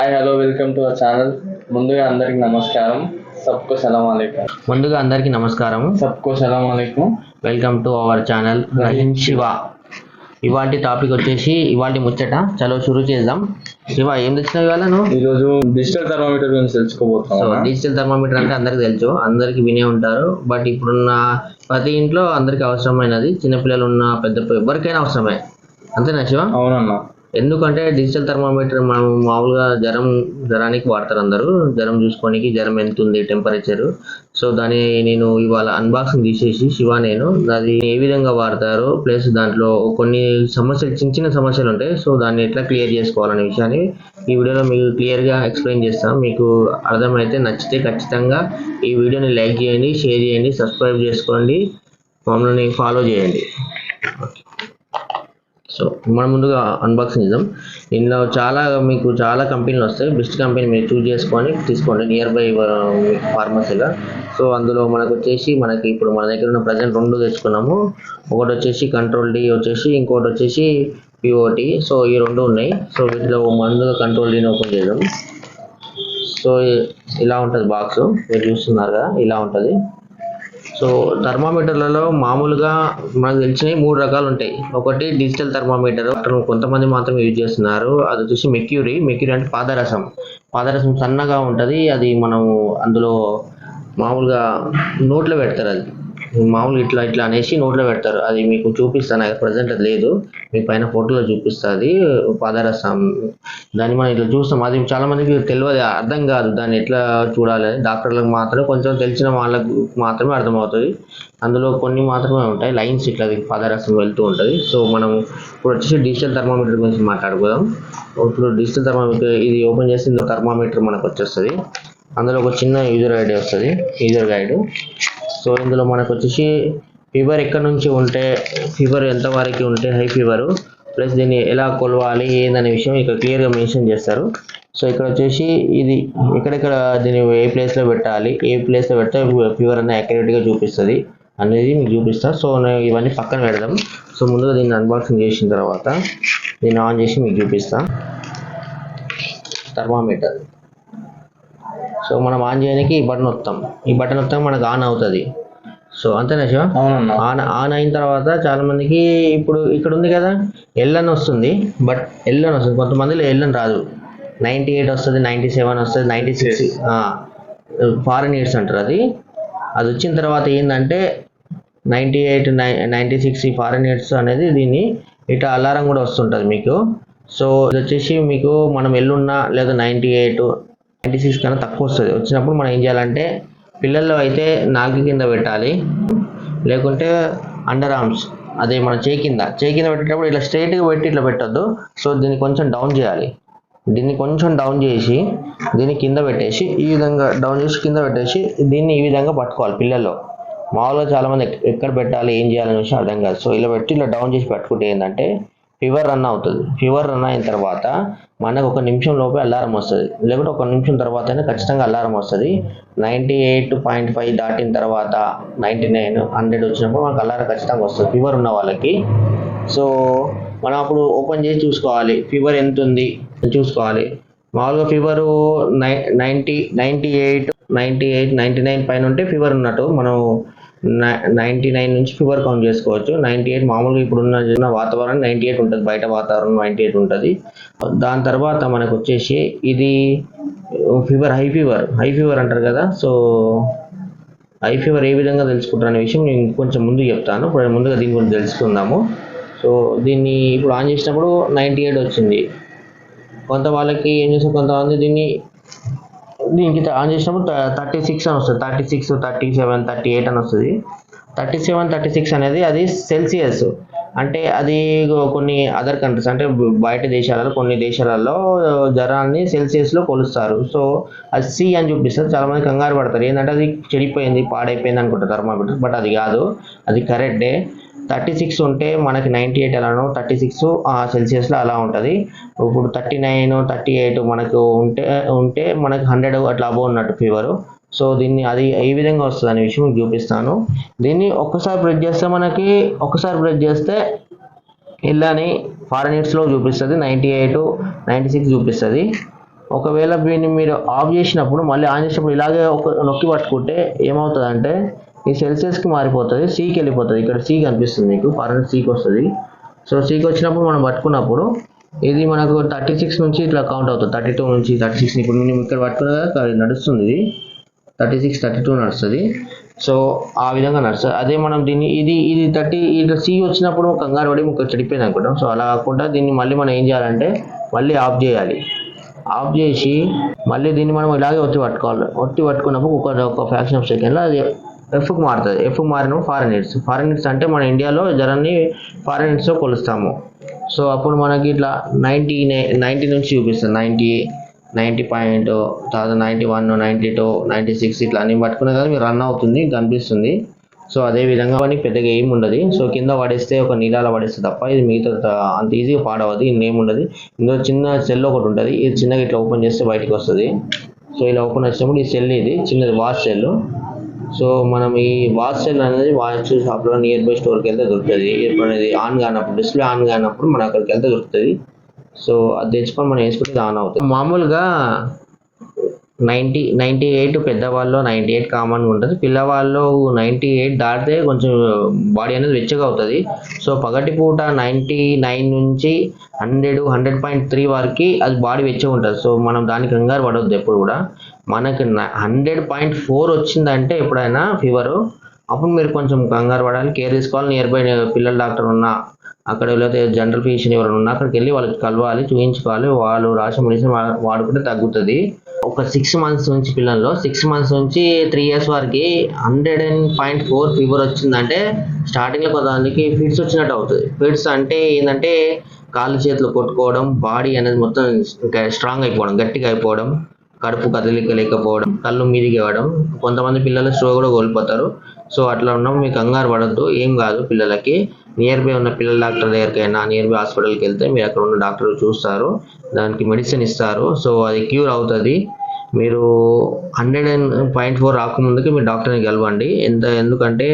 Hi hello welcome to our channel. ముందుగా అందరికి నమస్కారం. సబ్కో సలాం అలైకుం. సబ్కో సలాం అలైకుం. Welcome to our channel Rahim Shiva. ఇవాళ టాపిక్ వచ్చేసి ఇవాళ ముచ్చట. చలో షురూ చేద్దాం. శివ, ఏం తెచ్చినావు ఇవాళ నువ్వు? ఈరోజు డిజిటల్ థర్మామీటర్ గురించి తెలుసుకోబోతున్నాం. డిజిటల్ థర్మామీటర్ అంటే అందరికి తెలుసు, అందరికి వినే ఉంటారు. బట్ ఇప్పుడున్న ప్రతి ఇంట్లో అందరికి అవసరమైనది. చిన్నపిల్లలు ఉన్న పెద్ద ఎవరికైనా అవసరమే. అంతేనా శివ? అవునన్నా. ఎందుకంటే డిజిటల్ థర్మామీటర్ మనం మామూలుగా జ్వరానికి వాడతారు అందరూ. జ్వరం చూసుకోనికి, జ్వరం ఎంత ఉంది టెంపరేచర్. సో దాన్ని నేను ఇవాళ అన్బాక్సింగ్ తీసేసి నేను అది ఏ విధంగా వాడతారో, ప్లస్ దాంట్లో కొన్ని సమస్యలు, చిన్న చిన్న సమస్యలు ఉంటాయి. సో దాన్ని ఎట్లా క్లియర్ చేసుకోవాలనే విషయాన్ని ఈ వీడియోలో మీకు క్లియర్గా ఎక్స్ప్లెయిన్ చేస్తాను. మీకు అర్థమైతే నచ్చితే ఖచ్చితంగా ఈ వీడియోని లైక్ చేయండి, షేర్ చేయండి, సబ్స్క్రైబ్ చేసుకోండి, మమ్మల్ని ఫాలో చేయండి. సో మనం ముందుగా అన్బాక్సింగ్ చేద్దాం. ఇందులో మీకు చాలా కంపెనీలు వస్తాయి. బెస్ట్ కంపెనీ మీరు చూస్ చేసుకొని తీసుకోండి నియర్ బై ఫార్మసీగా. సో అందులో మనకి ఇప్పుడు మన దగ్గర ఉన్న ప్రజెంట్ 2 తెచ్చుకున్నాము. ఒకటి వచ్చేసి కంట్రోల్ డి వచ్చేసి, ఇంకోటి వచ్చేసి పిఓటి. సో ఈ 2 ఉన్నాయి. సో వీటిలో ముందుగా కంట్రోల్ డీని ఓపెన్ చేద్దాం. సో ఇలా ఉంటుంది బాక్స్, మీరు చూస్తున్నారు కదా, ఇలా ఉంటుంది. సో థర్మామీటర్లలో మామూలుగా మనకు తెలిసినవి 3 రకాలు ఉంటాయి. ఒకటి డిజిటల్ థర్మామీటర్, కొంతమంది మాత్రం యూజ్ చేస్తున్నారు. అది వచ్చేసి మెక్యూరీ అంటే పాదరసం సన్నగా ఉంటుంది. అది మనము అందులో మామూలుగా నోట్లో పెడతారు. అది మామూలుగా ఇట్లా అనేసి నోట్లో పెడతారు. అది మీకు చూపిస్తాను, ప్రజెంట్ అది లేదు, మీ పైన ఫోటోలో చూపిస్తుంది పాదరసం. దాన్ని మనం ఇట్లా చూస్తాం. అది చాలా మందికి తెలియదు, అర్థం కాదు దాన్ని ఎట్లా చూడాలి. డాక్టర్లకు మాత్రమే, కొంచెం తెలిసిన వాళ్ళకు మాత్రమే అర్థమవుతుంది. అందులో కొన్ని మాత్రమే ఉంటాయి లైన్స్, ఇట్లా పాదరసం వెళ్తూ ఉంటుంది. సో మనం ఇప్పుడు వచ్చేసి డిజిటల్ థర్మామీటర్ గురించి మాట్లాడుకుందాం. ఇప్పుడు డిజిటల్ థర్మామీటర్ ఇది ఓపెన్ చేసి థర్మామీటర్ మనకు వచ్చేస్తుంది. అందులో ఒక చిన్న యూజర్ గైడ్ వస్తుంది, యూజర్ గైడ్. సో ఇందులో మనకు వచ్చేసి ఫీవర్ ఎక్కడి నుంచి ఉంటే, ఫీవర్ ఎంతవరకు ఉంటే హై ఫీవరు, ప్లస్ దీన్ని ఎలా కొలవాలి ఏందనే విషయం ఇక్కడ క్లియర్గా మెన్షన్ చేస్తారు. సో ఇక్కడ వచ్చేసి ఇది ఎక్కడెక్కడ దీన్ని ఏ ప్లేస్లో పెట్టాలి, ఏ ప్లేస్లో పెడితే ఫీవర్ అనేది యాక్యురేట్గా చూపిస్తుంది అనేది మీకు చూపిస్తాను. సో ఇవన్నీ పక్కన పెడదాం. సో ముందుగా దీన్ని అన్బాక్సింగ్ చేసిన తర్వాత దీన్ని ఆన్ చేసి మీకు చూపిస్తాను. థర్మామీటర్. సో మనం ఆన్ చేయడానికి ఈ బటన్ వస్తాం, మనకు ఆన్ అవుతుంది. సో అంతేనా శివ? ఆన్ అయిన తర్వాత చాలా మందికి ఇప్పుడు ఇక్కడ ఉంది కదా ఎల్ఎన్ వస్తుంది, బట్ ఎల్ఎన్ వస్తుంది, కొంతమందిలో ఎల్ఎన్ రాదు. 98 వస్తుంది, 97 వస్తుంది, 96 ఫారెన్ హీట్స్ అంటారు. అది వచ్చిన తర్వాత ఏంటంటే 98, 96 ఈ ఫారెన్ హీట్స్ అనేది దీన్ని ఇట్లా అలారం కూడా వస్తుంటుంది మీకు. సో ఇది వచ్చేసి మీకు మనం ఎల్లున్నా లేదా 98, 96 కన్నా తక్కువ వస్తుంది. వచ్చినప్పుడు మనం ఏం చేయాలంటే, పిల్లల్లో అయితే నాలుగు కింద పెట్టాలి, లేకుంటే అండర్ ఆర్మ్స్, అదే మన చేయి కింద పెట్టేటప్పుడు ఇట్లా స్ట్రైట్గా పెట్టి ఇట్లా పెట్టద్దు. సో దీన్ని కొంచెం డౌన్ చేయాలి. దీన్ని కొంచెం డౌన్ చేసి దీన్ని కింద పెట్టేసి, ఈ విధంగా డౌన్ చేసి కింద పెట్టేసి దీన్ని ఈ విధంగా పట్టుకోవాలి. పిల్లల్లో మామూలుగా చాలామంది ఎక్కడ పెట్టాలి, ఏం చేయాలనే విషయం అర్థం కాదు. సో ఇలా పెట్టి ఇలా డౌన్ చేసి పెట్టుకుంటే ఏంటంటే ఫీవర్ రన్ అవుతుంది. ఫీవర్ రన్ అయిన తర్వాత మనకు 1 నిమిషం లోపే అలారం వస్తుంది, లేకుంటే 1 నిమిషం తర్వాత అయినా ఖచ్చితంగా అలారం వస్తుంది. 98.5 దాటిన తర్వాత 99, 100 వచ్చినప్పుడు మనకు అలారం ఖచ్చితంగా వస్తుంది ఫీవర్ ఉన్న వాళ్ళకి. సో మనం అప్పుడు ఓపెన్ చేసి చూసుకోవాలి ఫీవర్ ఎంత ఉంది చూసుకోవాలి. మామూలుగా ఫీవరు 98, 99 పైన ఉంటే ఫీవర్ ఉన్నట్టు. మనం 99 నుంచి ఫీవర్ కౌంట్ చేసుకోవచ్చు. 98 మామూలుగా ఇప్పుడున్న వాతావరణం 98 ఉంటుంది, బయట వాతావరణం 98 ఉంటుంది. దాని తర్వాత మనకు వచ్చేసి ఇది ఫీవర్, హై ఫీవర్ అంటారు కదా. సో హై ఫీవర్ ఏ విధంగా తెలుసుకుంటారు అనే విషయం నేను కొంచెం ముందు చెప్తాను. ఇప్పుడు ముందుగా దీని గురించి తెలుసుకుందాము. సో దీన్ని ఇప్పుడు ఆన్ చేసినప్పుడు 98 వచ్చింది. కొంత వాళ్ళకి ఏం చేస్తారు, కొంతమంది దీనికి ఆన్ చేసినప్పుడు 36 అని వస్తుంది, 36, 37, 38 అని వస్తుంది. 37, 36 అనేది అది సెల్సియస్. అంటే అది కొన్ని అదర్ కంట్రీస్, అంటే బయట దేశాలలో, కొన్ని దేశాలలో జ్వరాన్ని సెల్సియస్లో కొలుస్తారు. సో అది సి అని చూపిస్తారు. చాలా మంది కంగారు పడతారు, ఏంటంటే అది చెడిపోయింది, పాడైపోయింది అనుకుంటారు థర్మామీటర్. బట్ అది కాదు, అది కరెక్టే. 36 ఉంటే మనకి 98 ఎలానో 36 సెల్సియస్లో అలా ఉంటుంది. ఇప్పుడు 39, 38 మనకు ఉంటే మనకి 100 అట్లా అబోవ్ ఉన్నట్టు ఫీవరు. సో దీన్ని అది ఏ విధంగా వస్తుంది అనే విషయం మీకు చూపిస్తాను. దీన్ని ఒక్కసారి ప్రెస్ చేస్తే ఇలాని ఫారెన్ హీట్స్లో చూపిస్తుంది, 98, 96 చూపిస్తుంది. ఒకవేళ దీన్ని మీరు ఆఫ్ చేసినప్పుడు మళ్ళీ ఆన్ చేసినప్పుడు ఇలాగే ఒక నొక్కి పట్టుకుంటే ఏమవుతుందంటే ఈ సెల్సియస్కి మారిపోతుంది, సీకి వెళ్ళిపోతుంది. ఇక్కడ సీ కనిపిస్తుంది మీకు, ఫారెన్ సీకి వస్తుంది. సో సీకి వచ్చినప్పుడు మనం పట్టుకున్నప్పుడు ఇది మనకు 36 నుంచి ఇట్లా కౌంట్ అవుతుంది, 32 నుంచి 36. ఇప్పుడు మేము ఇక్కడ పట్టుకున్నదా నడుస్తుంది, ఇది 36 32 నడుస్తుంది. సో ఆ విధంగా నడుస్తుంది. అదే మనం దీన్ని ఇది 30 ఇట్లా సీ వచ్చినప్పుడు కంగారు పడి మీకు చెడిపోయింది అనుకుంటాం. సో అలా కాకుండా దీన్ని మళ్ళీ మనం ఏం చేయాలంటే మళ్ళీ ఆఫ్ చేయాలి. ఆఫ్ చేసి మళ్ళీ దీన్ని మనం ఇలాగే పట్టుకోవాలి. పట్టుకున్నప్పుడు ఒక ఫ్రాక్షన్ ఆఫ్ సెకండ్లో అది ఎఫ్కి మారుతుంది. ఎఫ్కి మారినప్పుడు ఫారెన్ హీట్స్ అంటే మన ఇండియాలో జ్వరాన్ని ఫారెన్ హీట్స్లో కొలుస్తాము. సో అప్పుడు మనకి ఇట్లా 90 నుంచి చూపిస్తుంది, 90 పాయింట్, తర్వాత 91, 92, 96 ఇట్లా నేను పట్టుకునే కదా మీరు రన్ అవుతుంది కనిపిస్తుంది. సో అదే విధంగా మనకి పెద్దగా ఏమి ఉండదు. సో కింద పడేస్తే ఒక నీళ్ళలో పడేస్తే తప్ప ఇది మిగతా అంత ఈజీగా పాడవద్దు. ఇన్నేమి ఉండదు. ఇందులో చిన్న సెల్ ఒకటి ఉంటుంది, ఇది చిన్నగా ఇట్లా ఓపెన్ చేస్తే బయటకు వస్తుంది. సో ఇలా ఓపెన్ వచ్చినప్పుడు ఈ సెల్ ఇది చిన్నది వాష్ సెల్. సో మనం ఈ వాష్ సెల్ అనేది వాచ్ షాప్లో నియర్ బై స్టోర్కి వెళ్తే దొరుకుతుంది. ఇప్పుడు అనేది ఆన్ కానప్పుడు, డిస్ప్లే ఆన్ కానప్పుడు మనం అక్కడికి వెళ్తే దొరుకుతుంది. సో అది తెచ్చుకొని మనం వేసుకుంటే ఇది ఆన్ అవుతుంది. మామూలుగా 98 పెద్దవాళ్ళు 98 కామన్గా ఉంటుంది. పిల్లవాళ్ళు 98 దాటితే కొంచెం బాడీ అనేది వెచ్చగా అవుతుంది. సో పగటిపూట 99 నుంచి 100.3 వరకు అది బాడీ వెచ్చగా ఉంటుంది. సో మనం దానికి కంగారు పడవద్దు ఎప్పుడు కూడా. మనకి 100.4 వచ్చిందంటే ఎప్పుడైనా ఫీవరు, అప్పుడు మీరు కొంచెం కంగారు పడాలి, కేర్ తీసుకోవాలి. నియర్ బై పిల్లల డాక్టర్ ఉన్నా అక్కడ, లేకపోతే జనరల్ ఫిజిషియన్ ఎవరైనా ఉన్నా అక్కడికి వెళ్ళి వాళ్ళకి కలవాలి, చూపించుకోవాలి. వాళ్ళు రాసిన మెడిసిన్ వాడుకుంటే తగ్గుతుంది. ఒక 6 months నుంచి పిల్లల్లో 6 months నుంచి 3 years వరకు 100.4 ఫీవర్ వచ్చిందంటే స్టార్టింగ్లో కొంతమందికి ఫిట్స్ వచ్చినట్టు అవుతుంది. ఫిట్స్ అంటే ఏంటంటే కాళ్ళు చేతులు కొట్టుకోవడం, బాడీ అనేది మొత్తం ఇంకా స్ట్రాంగ్ అయిపోవడం, గట్టిగా అయిపోవడం, కడుపు కదలిక లేకపోవడం, కళ్ళు మీదికి ఇవ్వడం, కొంతమంది పిల్లలు స్లో కూడా కోల్పోతారు. సో అట్లా ఉన్నప్పుడు మీకు కంగారు పడద్దు, ఏం కాదు. పిల్లలకి నియర్ బై ఉన్న పిల్లల డాక్టర్ దగ్గరికైనా నియర్ బై హాస్పిటల్కి వెళ్తే మీరు అక్కడ ఉన్న డాక్టర్ చూస్తారు, దానికి మెడిసిన్ ఇస్తారు. సో అది క్యూర్ అవుతుంది. మీరు 100.4 రాకముందుకి మీరు డాక్టర్ని కలవండి. ఎందుకంటే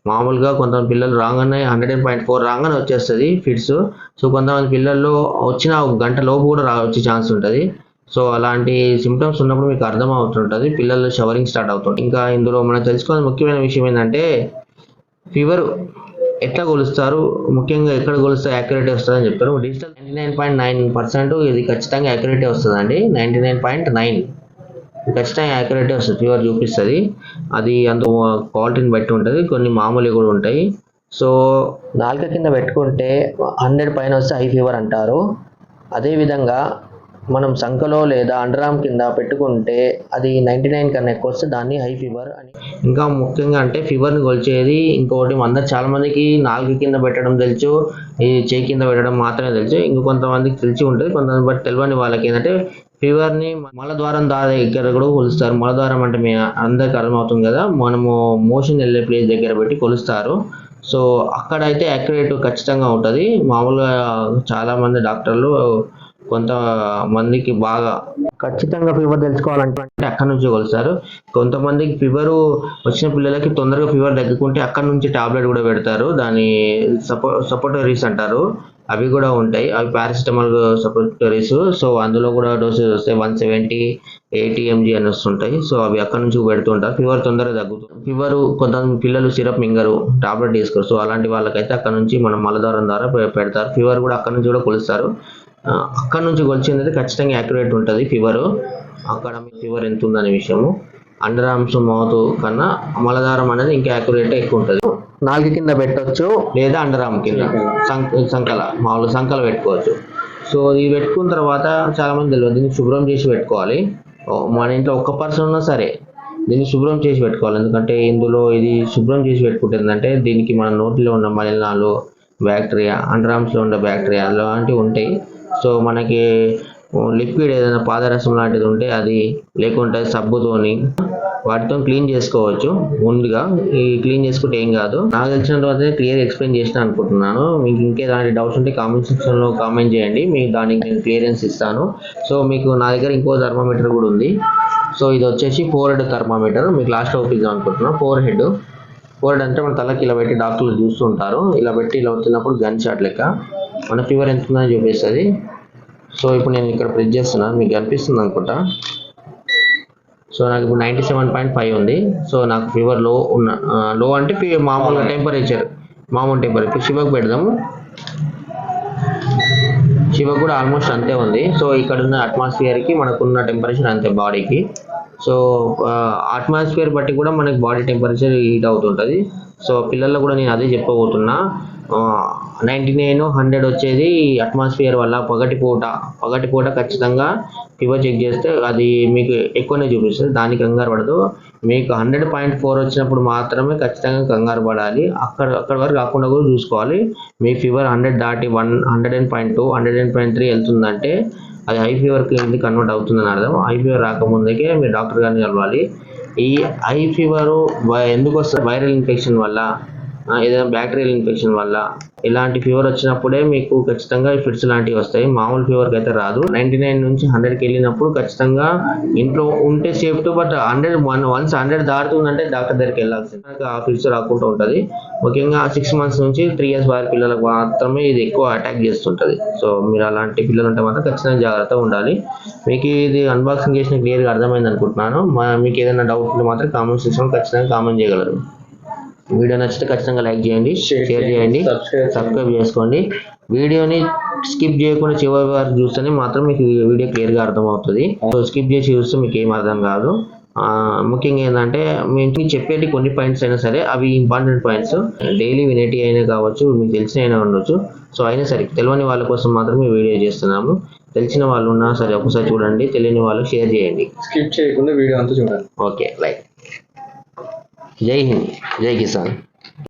మామూలుగా కొంతమంది పిల్లలు రాగానే 100.4 రాగానే వచ్చేస్తుంది ఫిట్స్. సో కొంతమంది పిల్లల్లో వచ్చిన ఒక గంట లోపు కూడా వచ్చే ఛాన్స్ ఉంటుంది. సో అలాంటి సిమ్టమ్స్ ఉన్నప్పుడు మీకు అర్థం అవుతుంటుంది, పిల్లలు షవరింగ్ స్టార్ట్ అవుతుంది. ఇంకా ఇందులో మనం తెలుసుకోవాల్సిన ముఖ్యమైన విషయం ఏంటంటే ఫీవర్ ఎట్లా కొలుస్తారు, ముఖ్యంగా ఎక్కడ కొలిస్తే యాక్యురేటీ వస్తుంది అని చెప్తారు. డిజిటల్ 99.9% ఇది ఖచ్చితంగా యాక్యురేటీ వస్తుందండి. 99.9 ఖచ్చితంగా యాక్యురేటీ వస్తుంది, ఫీవర్ చూపిస్తుంది. అది అంత క్వాలిటీని బట్టి ఉంటుంది, కొన్ని మామూలు కూడా ఉంటాయి. సో నాలుక కింద పెట్టుకుంటే 100 పైన వస్తే హై ఫీవర్ అంటారు. అదేవిధంగా మనం సంకలో లేదా అండర్ ఆర్మ్ కింద పెట్టుకుంటే అది 99 కన్నా ఎక్కువ వస్తే దాన్ని హై ఫీవర్ అని. ఇంకా ముఖ్యంగా అంటే ఫీవర్ని కొలిచేది ఇంకొకటి, చాలా మందికి నాలుగు కింద పెట్టడం తెలుసు, ఈ చేయి కింద పెట్టడం మాత్రమే తెలుసు. ఇంకొంతమందికి తెలిసి ఉంటుంది, కొంతమంది బట్ తెలియని వాళ్ళకి ఏంటంటే ఫీవర్ని మలద్వారం దగ్గర కూడా కొలుస్తారు. మలద్వారం అంటే మీ అందరికి అర్థమవుతుంది కదా, మనము మోషన్ వెళ్ళే ప్లేస్ దగ్గర పెట్టి కొలుస్తారు. సో అక్కడైతే యాక్యురేట్ ఖచ్చితంగా ఉంటుంది. మామూలుగా చాలామంది డాక్టర్లు కొంతమందికి బాగా ఖచ్చితంగా ఫీవర్ తెలుసుకోవాలంటే అక్కడ నుంచి కొలుస్తారు. కొంతమందికి ఫీవర్ వచ్చిన పిల్లలకి తొందరగా ఫీవర్ తగ్గుకుంటే అక్కడ నుంచి టాబ్లెట్ కూడా పెడతారు, దాని సపోర్టరీస్ అంటారు. అవి కూడా ఉంటాయి, అవి పారాసిటమాల్ సపోర్టరీస్. సో అందులో కూడా డోసేజ్ వస్తాయి, 170-80 mg అని వస్తుంటాయి. సో అవి అక్కడ నుంచి పెడుతుంటారు, ఫీవర్ తొందరగా తగ్గుతుంది. ఫీవర్ కొంతమంది పిల్లలు సిరప్ మింగరు, టాబ్లెట్ తీసుకోరు. సో అలాంటి వాళ్ళకైతే అక్కడ నుంచి మనం మలద్వారం ద్వారా పెడతారు. ఫీవర్ కూడా అక్కడ నుంచి కూడా కొలుస్తారు. అక్కడ నుంచి కొలిచింది ఖచ్చితంగా యాక్యురేట్ ఉంటుంది ఫీవర్. అక్కడ మీ ఫీవర్ ఎంత ఉందనే విషయము అండర్ ఆర్మ్స్ మౌత్ కన్నా మలదారం అనేది ఇంకా యాక్యురేట్ ఎక్కువ ఉంటుంది. నాలుగు కింద పెట్టవచ్చు లేదా అండర్ ఆర్మ్ కింద సంకల మామూలుగా సంకల పెట్టుకోవచ్చు. సో ఇది పెట్టుకున్న తర్వాత చాలా మంది తెలియదు, దీన్ని శుభ్రం చేసి పెట్టుకోవాలి. మన ఇంట్లో ఒక్క పర్సన్ ఉన్నా సరే దీన్ని శుభ్రం చేసి పెట్టుకోవాలి. ఎందుకంటే ఇందులో ఇది శుభ్రం చేసి పెట్టుకుంటుందంటే దీనికి మన నోటిలో ఉన్న మలినాలు, బ్యాక్టీరియా, అండర్ ఆర్మ్స్లో ఉన్న బ్యాక్టీరియా అలాంటివి ఉంటాయి. సో మనకి లిక్విడ్ ఏదైనా పాదరసం లాంటిది ఉంటే అది, లేకుంటే సబ్బుతోని వాటితో క్లీన్ చేసుకోవచ్చు. ముందుగా ఈ క్లీన్ చేసుకుంటే ఏం కాదు. నాకు తెలిసినంత వరకు క్లియర్ ఎక్స్ప్లెయిన్ చేసిన అనుకుంటున్నాను. మీకు ఇంకేదాని డౌట్స్ ఉంటే కామెంట్ సెక్షన్లో కామెంట్ చేయండి, మీకు దానికి నేను క్లియరెన్స్ ఇస్తాను. సో మీకు నా దగ్గర ఇంకో థర్మామీటర్ కూడా ఉంది. సో ఇది వచ్చేసి 4 థర్మామీటర్, మీకు లాస్ట్లో చూపిద్దాం అనుకుంటున్నాను. 4 అంటే మన తలకి ఇలా పెట్టి డాక్టర్లు చూస్తుంటారు, ఇలా పెట్టి ఇలా వచ్చినప్పుడు గన్ షాట్ లెక్క మన ఫీవర్ ఎంత ఉందని చూపిస్తుంది. సో ఇప్పుడు నేను ఇక్కడ ప్రెస్ చేస్తున్నాను, మీకు కనిపిస్తుంది అనుకుంటా. సో నాకు ఇప్పుడు 97.5 ఉంది. సో నాకు ఫీవర్ లో అంటే మామూలుగా టెంపరేచర్ ఇప్పుడు శివకు పెడదాము. శివకు కూడా ఆల్మోస్ట్ అంతే ఉంది. సో ఇక్కడ ఉన్న అట్మాస్ఫియర్కి మనకున్న టెంపరేచర్ అంతే బాడీకి. సో అట్మాస్ఫియర్ బట్టి కూడా మనకి బాడీ టెంపరేచర్ హీట్ అవుతుంటుంది. సో పిల్లల్లో కూడా నేను అదే చెప్పబోతున్నా. 99, 100 వచ్చేది అట్మాస్ఫియర్ వల్ల. పగటిపూట ఖచ్చితంగా ఫీవర్ చెక్ చేస్తే అది మీకు ఎక్కువనే చూపిస్తుంది, దానికి కంగారు పడదు. మీకు 100.4 వచ్చినప్పుడు మాత్రమే ఖచ్చితంగా కంగారు పడాలి. అక్కడ వరకు కాకుండా కూడా చూసుకోవాలి. మీ ఫీవర్ 100 దాటి 100.2, 100.3 వెళ్తుందంటే అది హై ఫీవర్కి కన్వర్ట్ అవుతుందని అర్థం. హై ఫీవర్ రాకముందుకే మీరు డాక్టర్ గారిని కలవాలి. ఈ హై ఫీవరు ఎందుకు వస్తుంది? వైరల్ ఇన్ఫెక్షన్ వల్ల, ఏదైనా బ్యాక్టీరియల్ ఇన్ఫెక్షన్ వల్ల. ఇలాంటి ఫీవర్ వచ్చినప్పుడే మీకు ఖచ్చితంగా ఫిట్స్ లాంటివి వస్తాయి. మామూలు ఫీవర్కి అయితే రాదు. 99 నుంచి 100కి వెళ్ళినప్పుడు ఖచ్చితంగా ఇంట్లో ఉంటే సేఫ్ట్. బట్ 100 దాటుతుందంటే డాక్టర్ దగ్గరికి వెళ్ళాల్సింది. ఆ ఫిట్స్ రాకుండా ఉంటుంది. ముఖ్యంగా 6 months నుంచి 3 years వారి పిల్లలకు మాత్రమే ఇది ఎక్కువ అటాక్ చేస్తుంటుంది. సో మీరు అలాంటి పిల్లలు ఉంటే మాత్రం ఖచ్చితంగా జాగ్రత్తగా ఉండాలి. మీకు ఇది అన్బాక్సింగ్ చేసిన క్లియర్గా అర్థమైంది అనుకుంటున్నాను. మీకు ఏదైనా డౌట్ ఉంటే మాత్రం కామెంట్ సెక్షన్లో ఖచ్చితంగా కామెంట్ చేయగలరు. వీడియో నచ్చితే ఖచ్చితంగా లైక్ చేయండి, షేర్ చేయండి, సబ్స్క్రైబ్ చేసుకోండి. వీడియోని స్కిప్ చేయకుండా చివరి వరకు చూస్తేనే మాత్రం మీకు వీడియో క్లియర్గా అర్థమవుతుంది. సో స్కిప్ చేసి చూస్తే మీకు ఏం అర్థం కాదు. ముఖ్యంగా ఏంటంటే మేము చెప్పేటి కొన్ని పాయింట్స్ అయినా సరే అవి ఇంపార్టెంట్ పాయింట్స్, డైలీ వినేటి అయినా కావచ్చు, మీకు తెలిసిన అయినా ఉండొచ్చు. సో అయినా సరే తెలియని వాళ్ళ కోసం మాత్రమే వీడియో చేస్తున్నాము. తెలిసిన వాళ్ళు ఉన్నా సరే ఒకసారి చూడండి, తెలియని వాళ్ళు షేర్ చేయండి, స్కిప్ చేయకుండా వీడియో అంతా చూడండి. Okay, like. జై హింద్, జై కిసాన్.